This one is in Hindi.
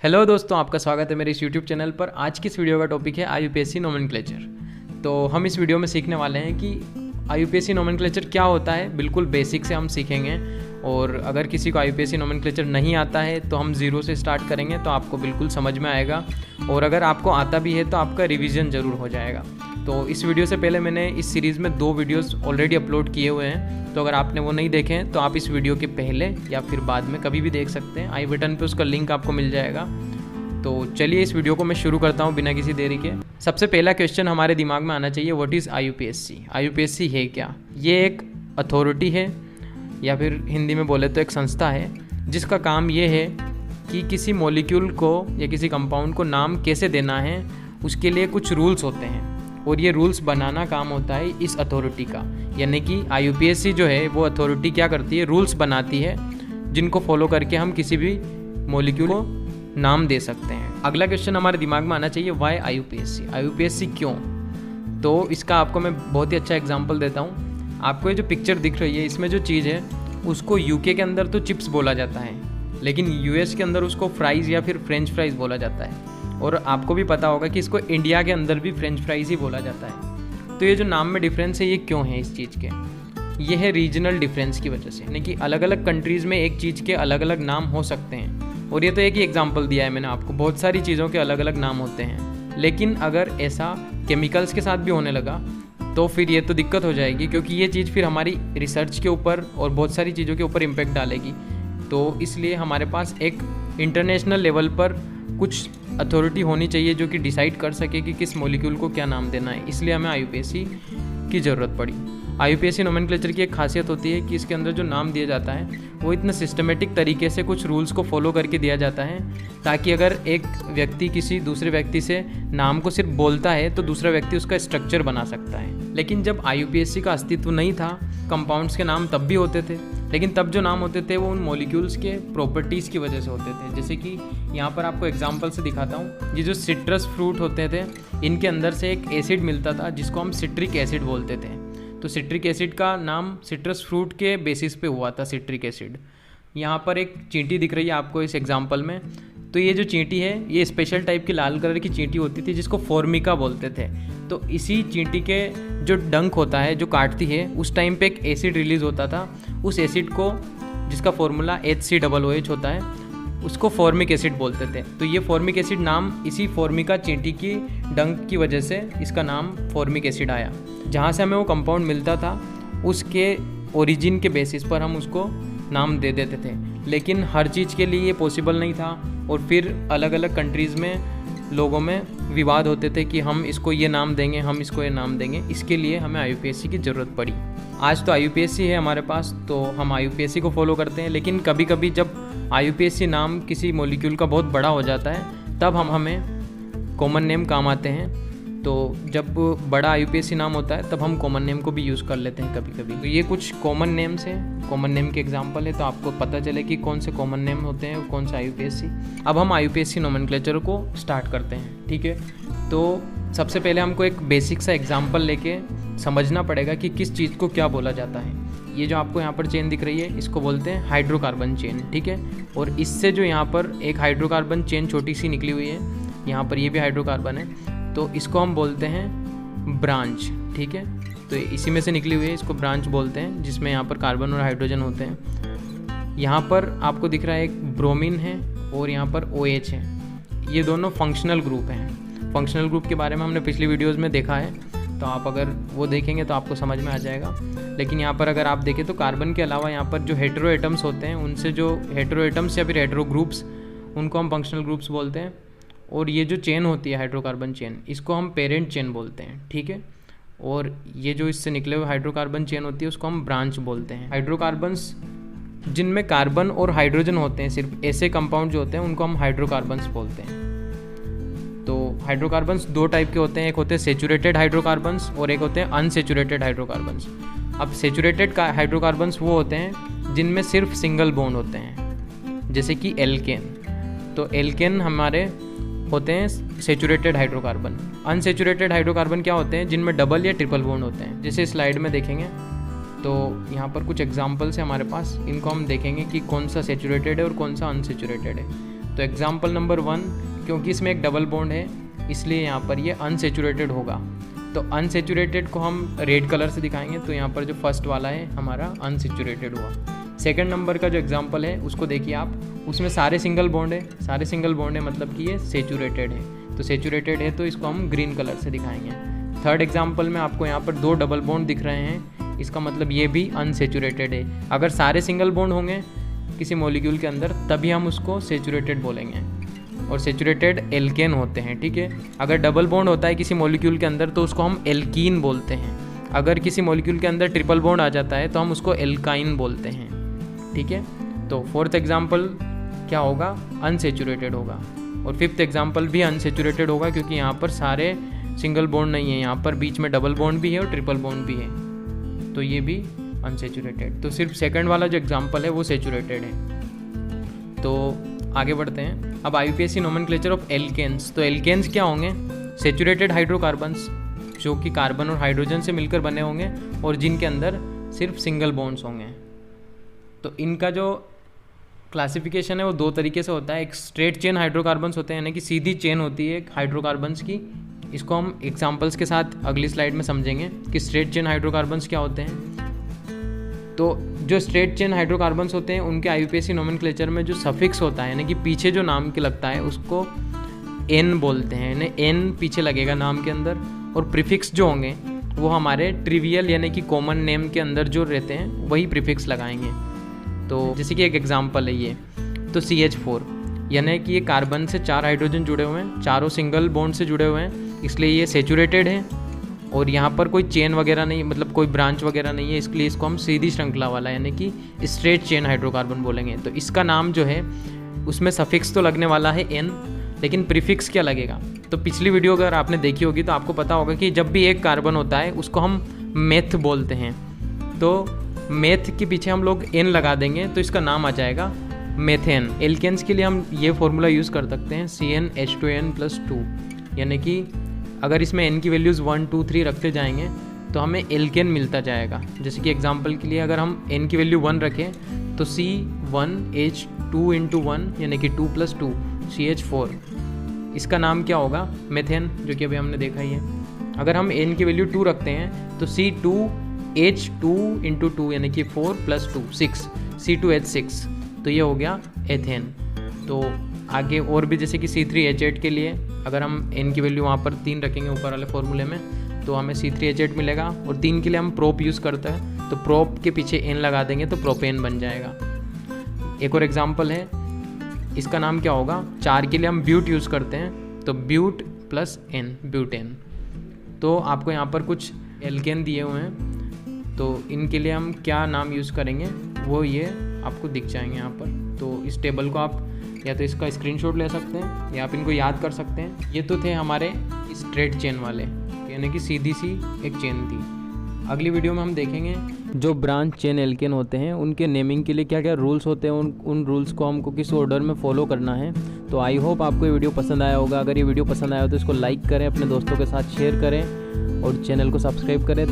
हेलो दोस्तों, आपका स्वागत है मेरे इस यूट्यूब चैनल पर। आज की इस वीडियो का टॉपिक है IUPAC नोमेनक्लेचर। तो हम इस वीडियो में सीखने वाले हैं कि IUPAC नोमेनक्लेचर क्या होता है। बिल्कुल बेसिक से हम सीखेंगे, और अगर किसी को IUPAC नोमेनक्लेचर नहीं आता है तो हम ज़ीरो से स्टार्ट करेंगे, तो आपको बिल्कुल समझ में आएगा। और अगर आपको आता भी है तो आपका रिवीजन ज़रूर हो जाएगा। तो इस वीडियो से पहले मैंने इस सीरीज़ में 2 वीडियोस ऑलरेडी अपलोड किए हुए हैं, तो अगर आपने वो नहीं देखे हैं तो आप इस वीडियो के पहले या फिर बाद में कभी भी देख सकते हैं। आई बटन पे उसका लिंक आपको मिल जाएगा। तो चलिए इस वीडियो को मैं शुरू करता हूँ बिना किसी देरी के। सबसे पहला क्वेश्चन हमारे दिमाग में आना चाहिए, व्हाट इज़ IUPAC? IUPAC है क्या? ये एक अथॉरिटी है, या फिर हिंदी में बोले तो एक संस्था है, जिसका काम ये है कि किसी मॉलिक्यूल को या किसी कंपाउंड को नाम कैसे देना है, उसके लिए कुछ रूल्स होते हैं, और ये रूल्स बनाना काम होता है इस अथॉरिटी का। यानी कि IUPAC जो है वो अथॉरिटी क्या करती है, रूल्स बनाती है, जिनको फॉलो करके हम किसी भी मॉलिक्यूल को नाम दे सकते हैं। अगला क्वेश्चन हमारे दिमाग में आना चाहिए, वाई IUPAC क्यों? तो इसका आपको मैं बहुत ही अच्छा एग्जांपल देता हूँ। आपको ये जो पिक्चर दिख रही है, इसमें जो चीज़ है उसको UK के अंदर तो चिप्स बोला जाता है, लेकिन US के अंदर उसको फ्राइज़ या फिर फ्रेंच फ्राइज़ बोला जाता है। और आपको भी पता होगा कि इसको इंडिया के अंदर भी फ्रेंच फ्राइज़ ही बोला जाता है। तो ये जो नाम में डिफरेंस है, ये क्यों है इस चीज़ के? ये है रीजनल डिफरेंस की वजह से, यानी कि अलग अलग कंट्रीज़ में एक चीज़ के अलग अलग नाम हो सकते हैं। और ये तो एक ही एग्जांपल दिया है मैंने आपको, बहुत सारी चीज़ों के अलग अलग नाम होते हैं। लेकिन अगर ऐसा केमिकल्स के साथ भी होने लगा तो फिर ये तो दिक्कत हो जाएगी, क्योंकि ये चीज़ फिर हमारी रिसर्च के ऊपर और बहुत सारी चीज़ों के ऊपर इम्पैक्ट डालेगी। तो इसलिए हमारे पास एक इंटरनेशनल लेवल पर कुछ अथॉरिटी होनी चाहिए जो कि डिसाइड कर सके कि किस मॉलिक्यूल को क्या नाम देना है। इसलिए हमें IUPAC की ज़रूरत पड़ी। IUPAC नोमेनक्लेचर की एक खासियत होती है कि इसके अंदर जो नाम दिया जाता है वो इतना सिस्टमेटिक तरीके से कुछ रूल्स को फॉलो करके दिया जाता है, ताकि अगर एक व्यक्ति किसी दूसरे व्यक्ति से नाम को सिर्फ बोलता है तो दूसरा व्यक्ति उसका स्ट्रक्चर बना सकता है। लेकिन जब IUPAC का अस्तित्व नहीं था, कंपाउंड्स के नाम तब भी होते थे, लेकिन तब जो नाम होते थे वो उन मॉलिक्यूल्स के प्रॉपर्टीज़ की वजह से होते थे। जैसे कि यहाँ पर आपको एग्जांपल से दिखाता हूँ, ये जो सिट्रस फ्रूट होते थे, इनके अंदर से एक एसिड मिलता था जिसको हम सिट्रिक एसिड बोलते थे। तो सिट्रिक एसिड का नाम सिट्रस फ्रूट के बेसिस पे हुआ था, सिट्रिक एसिड। यहाँ पर एक चींटी दिख रही है आपको इस एग्जांपल में। तो ये जो चींटी है, ये स्पेशल टाइप की लाल कलर की चींटी होती थी जिसको फॉर्मिका बोलते थे। तो इसी चींटी के जो डंक होता है, जो काटती है, उस टाइम पे एक एसिड रिलीज़ होता था। उस एसिड को, जिसका फॉर्मूला HCOOH होता है, उसको फॉर्मिक एसिड बोलते थे। तो ये फॉर्मिक एसिड नाम इसी फॉर्मिका चींटी की डंक की वजह से इसका नाम फॉर्मिक एसिड आया। जहाँ से हमें वो कंपाउंड मिलता था, उसके ओरिजिन के बेसिस पर हम उसको नाम दे देते थे। लेकिन हर चीज़ के लिए ये पॉसिबल नहीं था, और फिर अलग अलग कंट्रीज़ में लोगों में विवाद होते थे कि हम इसको ये नाम देंगे, हम इसको ये नाम देंगे। इसके लिए हमें IUPAC की ज़रूरत पड़ी। आज तो IUPAC है हमारे पास, तो हम IUPAC को फॉलो करते हैं। लेकिन कभी कभी जब IUPAC नाम किसी मॉलिक्यूल का बहुत बड़ा हो जाता है, तब हमें कॉमन नेम काम आते हैं। तो जब बड़ा IUPAC नाम होता है तब हम कॉमन नेम को भी यूज़ कर लेते हैं कभी कभी। तो ये कुछ कॉमन नेम्स हैं, कॉमन नेम के एग्जांपल है, तो आपको पता चले कि कौन से कॉमन नेम होते हैं और कौन सा IUPAC। अब हम IUPAC नोमेनक्लेचर को स्टार्ट करते हैं, ठीक है। तो सबसे पहले हमको एक बेसिक सा एग्जाम्पल लेके समझना पड़ेगा कि किस चीज़ को क्या बोला जाता है। ये जो आपको यहाँ पर चेन दिख रही है, इसको बोलते हैं हाइड्रोकार्बन चेन, ठीक है। और इससे जो यहाँ पर एक हाइड्रोकार्बन चेन छोटी सी निकली हुई है, यहाँ पर ये भी हाइड्रोकार्बन है, तो इसको हम बोलते हैं ब्रांच, ठीक है। तो इसी में से निकली हुई है, इसको ब्रांच बोलते हैं, जिसमें यहाँ पर कार्बन और हाइड्रोजन होते हैं। यहाँ पर आपको दिख रहा है एक ब्रोमीन है और यहाँ पर OH है। ये दोनों फंक्शनल ग्रुप हैं। फंक्शनल ग्रुप के बारे में हमने पिछली वीडियोस में देखा है, तो आप अगर वो देखेंगे तो आपको समझ में आ जाएगा। लेकिन यहाँ पर अगर आप देखें तो कार्बन के अलावा यहाँ पर जो हेटेरो एटम्स होते हैं, उनसे जो हेटेरो एटम्स या फिर हेटेरो ग्रुप्स, उनको हम फंक्शनल ग्रुप्स बोलते हैं। और ये जो चेन होती है हाइड्रोकार्बन चेन, इसको हम पेरेंट चेन बोलते हैं, ठीक है। और ये जो इससे निकले हुए हाइड्रोकार्बन चेन होती है, उसको हम ब्रांच बोलते हैं। हाइड्रोकार्बन्स जिनमें कार्बन और हाइड्रोजन होते हैं, सिर्फ ऐसे कंपाउंड जो होते हैं, उनको हम हाइड्रोकार्बन्स बोलते हैं। तो हाइड्रोकार्बन्स 2 टाइप के होते हैं, एक होते हैं सेचुरेटेड हाइड्रोकार्बन्स और एक होते हैं अनसेचुरेटेड हाइड्रोकार्बन्स। अब सेचुरेटेड हाइड्रोकार्बन्स वो होते हैं जिनमें सिर्फ सिंगल बॉन्ड होते हैं, जैसे कि एल्केन। तो एल्केन हमारे होते हैं सेचुरेटेड हाइड्रोकार्बन। अनसेचुरेटेड हाइड्रोकार्बन क्या होते हैं? जिनमें डबल या ट्रिपल बॉन्ड होते हैं। जैसे स्लाइड में देखेंगे तो यहाँ पर कुछ एग्जांपल्स है हमारे पास, इनको हम देखेंगे कि कौन सा सेचुरेटेड है और कौन सा अनसेचुरेटेड है। तो एग्जाम्पल नंबर 1, क्योंकि इसमें एक डबल बॉन्ड है इसलिए यहाँ पर ये अनसेचुरेटेड होगा। तो अनसेचुरेटेड को हम रेड कलर से दिखाएंगे, तो यहाँ पर जो फर्स्ट वाला है हमारा अनसेचुरेटेड हुआ। सेकंड नंबर का जो एग्जांपल है उसको देखिए आप, उसमें सारे सिंगल बॉन्ड है, सारे सिंगल बॉन्ड है मतलब कि ये सेचुरेटेड है। तो सेचुरेटेड है तो इसको हम ग्रीन कलर से दिखाएंगे। थर्ड एग्जांपल में आपको यहाँ पर 2 डबल बॉन्ड दिख रहे हैं, इसका मतलब ये भी अनसेचुरेटेड है। अगर सारे सिंगल बॉन्ड होंगे किसी मॉलिक्यूल के अंदर तभी हम उसको सेचुरेटेड बोलेंगे, और सेचुरेटेड एल्केन होते हैं, ठीक है। अगर डबल बॉन्ड होता है किसी मॉलिक्यूल के अंदर तो उसको हम एल्कीन बोलते हैं। अगर किसी मॉलिक्यूल के अंदर ट्रिपल बॉन्ड आ जाता है तो हम उसको एल्काइन बोलते हैं, ठीक है। तो फोर्थ एग्जाम्पल क्या होगा, अनसेचुरेटेड होगा। और फिफ्थ एग्जाम्पल भी अनसेचुरेटेड होगा क्योंकि यहाँ पर सारे सिंगल बॉन्ड नहीं है, यहाँ पर बीच में डबल बॉन्ड भी है और ट्रिपल बॉन्ड भी है, तो ये भी अनसेचुरेटेड। तो सिर्फ सेकंड वाला जो एग्जाम्पल है वो सेचुरेटेड है। तो आगे बढ़ते हैं। अब IUPAC नोमेनक्लेचर ऑफ एल्केन्स। तो एल्केन्स क्या होंगे, सेचुरेटेड हाइड्रोकार्बन्स जो कि कार्बन और हाइड्रोजन से मिलकर बने होंगे और जिनके अंदर सिर्फ सिंगल बॉन्ड्स होंगे। तो इनका जो क्लासिफिकेशन है वो 2 तरीके से होता है। एक स्ट्रेट चेन हाइड्रोकार्बन्स होते हैं, यानी कि सीधी चेन होती है हाइड्रोकार्बन्स की। इसको हम एग्जांपल्स के साथ अगली स्लाइड में समझेंगे कि स्ट्रेट चेन हाइड्रोकार्बन्स क्या होते हैं। तो जो स्ट्रेट चेन हाइड्रोकार्बन्स होते हैं उनके IUPAC नोमेनक्लेचर में जो सफिक्स होता है, यानी कि पीछे जो नाम के लगता है उसको N बोलते हैं, यानी N पीछे लगेगा नाम के अंदर। और प्रीफिक्स जो होंगे वो हमारे ट्रिवियल यानी कि कॉमन नेम के अंदर जो रहते हैं वही प्रीफिक्स लगाएंगे। तो जैसे कि एक एग्जांपल है ये, तो CH4 यानी कि ये कार्बन से 4 हाइड्रोजन जुड़े हुए हैं, चारों सिंगल बॉन्ड से जुड़े हुए हैं, इसलिए ये सेचुरेटेड है। और यहाँ पर कोई चेन वगैरह नहीं, मतलब कोई ब्रांच वगैरह नहीं है, इसलिए इसको हम सीधी श्रृंखला वाला यानी कि स्ट्रेट चेन हाइड्रोकार्बन बोलेंगे। तो इसका नाम जो है उसमें सफिक्स तो लगने वाला है N, लेकिन प्रीफिक्स क्या लगेगा। तो पिछली वीडियो अगर आपने देखी होगी तो आपको पता होगा कि जब भी एक कार्बन होता है उसको हम मेथ बोलते हैं। तो मेथ के पीछे हम लोग N लगा देंगे तो इसका नाम आ जाएगा मेथेन। एल्केन्स के लिए हम ये फॉर्मूला यूज़ कर सकते हैं CnH2n+2, यानी कि अगर इसमें N की वैल्यूज़ 1, 2, 3 रखते जाएंगे तो हमें एल्केन मिलता जाएगा। जैसे कि एग्जांपल के लिए अगर हम N की वैल्यू 1 रखें तो C1H2 × 1 यानी कि 2 + 2 CH4, इसका नाम क्या होगा, मेथेन, जो कि अभी हमने देखा ही है। अगर हम N की वैल्यू 2 रखते हैं तो C2H2 × 2 यानी कि 4 + 2 6 C2H6, तो ये हो गया एथेन। तो आगे और भी जैसे कि C3H8 के लिए अगर हम N की वैल्यू वहाँ पर 3 रखेंगे ऊपर वाले फॉर्मूले में तो हमें C3H8 मिलेगा। और 3 के लिए हम प्रोप यूज़ करते हैं तो प्रोप के पीछे N लगा देंगे तो प्रोपेन बन जाएगा। एक और एग्जांपल है, इसका नाम क्या होगा, 4 के लिए हम ब्यूट यूज़ करते हैं तो ब्यूट + N ब्यूटेन। तो आपको यहाँ पर कुछ एल्केन दिए हुए हैं, तो इनके लिए हम क्या नाम यूज़ करेंगे वो ये आपको दिख जाएंगे यहाँ पर। तो इस टेबल को आप या तो इसका स्क्रीनशॉट ले सकते हैं या आप इनको याद कर सकते हैं। ये तो थे हमारे स्ट्रेट चेन वाले, यानी कि सीधी सी एक चेन थी। अगली वीडियो में हम देखेंगे जो ब्रांच चेन एल्केन होते हैं उनके नेमिंग के लिए क्या क्या रूल्स होते हैं, उन रूल्स को हमको किस ऑर्डर में फॉलो करना है। तो आई होप आपको ये वीडियो पसंद आया होगा। अगर ये वीडियो पसंद आया हो तो इसको लाइक करें, अपने दोस्तों के साथ शेयर करें और चैनल को सब्सक्राइब करें।